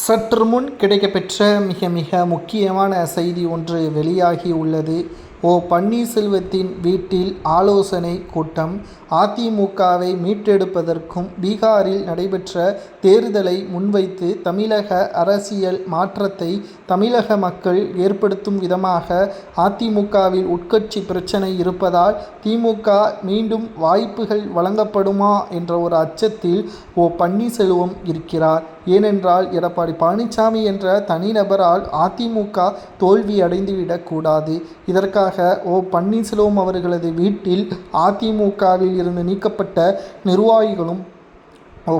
சற்று முன் கிடைக்கப்பெற்ற மிக முக்கியமான செய்தி ஒன்று வெளியாகி உள்ளது. பன்னீர்செல்வத்தின் வீட்டில் ஆலோசனை கூட்டம். அதிமுகவை மீட்டெடுப்பதற்கும் பீகாரில் நடைபெற்ற தேர்தலை முன்வைத்து தமிழக அரசியல் மாற்றத்தை தமிழக மக்கள் ஏற்படுத்தும் விதமாக அதிமுகவில் உட்கட்சி பிரச்சனை இருப்பதால் திமுக மீண்டும் வாய்ப்புகள் வழங்கப்படுமா என்ற ஒரு அச்சத்தில் பன்னீர்செல்வம் இருக்கிறார். ஏனென்றால் எடப்பாடி பழனிசாமி என்ற தனிநபரால் அதிமுக தோல்வி அடைந்துவிடக்கூடாது. இதற்காக பன்னீர்செல்வம் அவர்களது வீட்டில் அதிமுகவில் இருந்து நீக்கப்பட்ட நிர்வாகிகளும்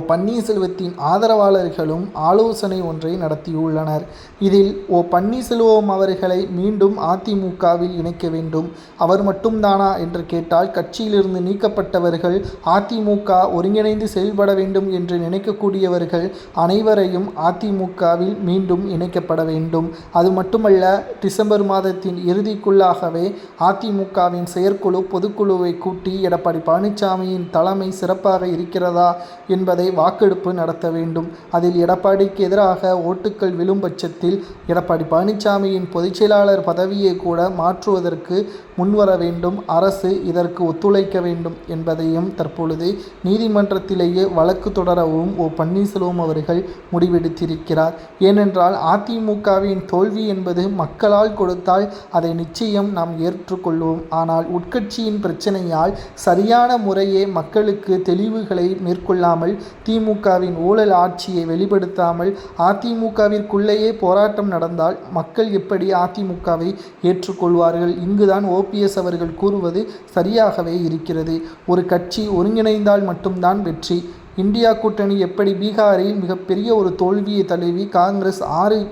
பன்னீர்செல்வத்தின் ஆதரவாளர்களும் ஆலோசனை ஒன்றை நடத்தியுள்ளனர். இதில் பன்னீர்செல்வம் அவர்களை மீண்டும் அதிமுகவில் இணைக்க வேண்டும். அவர் மட்டும்தானா என்று கேட்டால், கட்சியிலிருந்து நீக்கப்பட்டவர்கள் அதிமுக ஒருங்கிணைந்து செயல்பட வேண்டும் என்று நினைக்கக்கூடியவர்கள் அனைவரையும் அதிமுகவில் மீண்டும் இணைக்கப்பட வேண்டும். அது மட்டுமல்ல, டிசம்பர் மாதத்தின் இறுதிக்குள்ளாகவே அதிமுகவின் செயற்குழு பொதுக்குழுவை கூட்டி எடப்பாடி பழனிசாமியின் தலைமை சிறப்பாக இருக்கிறதா என்பதை வாக்கெடுப்பு நடத்த வேண்டும். அதில் எடப்பாடிக்கு எதிராக ஓட்டுக்கள் விழும் பட்சத்தில் எடப்பாடி பழனிசாமியின் பொதுச்செயலாளர் பதவியை கூட மாற்றுவதற்கு முன்வர வேண்டும். அரசு இதற்கு ஒத்துழைக்க வேண்டும் என்பதையும் தற்பொழுது நீதிமன்றத்திலேயே வழக்கு தொடரவும் பன்னீர்செல்வம் அவர்கள் முடிவெடுத்திருக்கிறார். ஏனென்றால் அதிமுகவின் தோல்வி என்பது மக்களால் கொடுத்தால் அதை நிச்சயம் நாம் ஏற்றுக்கொள்வோம். ஆனால் உட்கட்சியின் பிரச்சனையால் சரியான முறையே மக்களுக்கு தெளிவுகளை மேற்கொள்ளாமல், திமுகவின் ஊழல் ஆட்சியை வெளிப்படுத்தாமல் அதிமுகவிற்குள்ளேயே போராட்டம் நடந்தால் மக்கள் எப்படி அதிமுகவை ஏற்றுக்கொள்வார்கள்? இங்குதான் OPS அவர்கள் கூறுவது சரியாகவே இருக்கிறது. ஒரு கட்சி ஒருங்கிணைந்தால் மட்டும்தான் வெற்றி. இந்தியா கூட்டணி எப்படி பீகாரில் மிகப்பெரிய ஒரு தோல்வியை தழுவி காங்கிரஸ் 6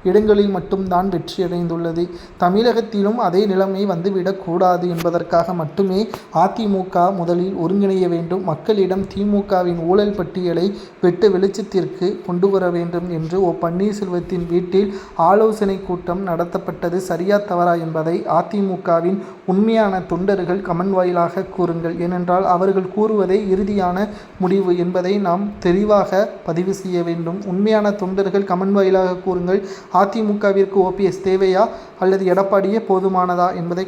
இடங்களில் மட்டும்தான் வெற்றியடைந்துள்ளது. தமிழகத்திலும் அதே நிலைமை வந்துவிடக்கூடாது என்பதற்காக மட்டுமே அதிமுக முதலில் ஒருங்கிணைய வேண்டும். மக்களிடம் திமுகவின் ஊழல் பட்டியலை வெட்டு வெளிச்சத்திற்கு கொண்டு வர வேண்டும் என்று பன்னீர்செல்வத்தின் வீட்டில் ஆலோசனை கூட்டம் நடத்தப்பட்டது சரியா தவறா என்பதை அதிமுகவின் உண்மையான தொண்டர்கள் கமெண்ட் வாயிலாக கூறுங்கள். ஏனென்றால் அவர்கள் கூறுவதே இறுதியான முடிவு என்பதை நாம் தெளிவாக பதிவு செய்ய வேண்டும். உண்மையான தொண்டர்கள் கமெண்ட் வாயிலாக கூறுங்கள். அதிமுகவிற்கு OPS தேவையா அல்லது எடப்பாடியே போதுமானதா என்பதை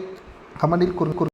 கமெண்டில் கூறுங்கள்.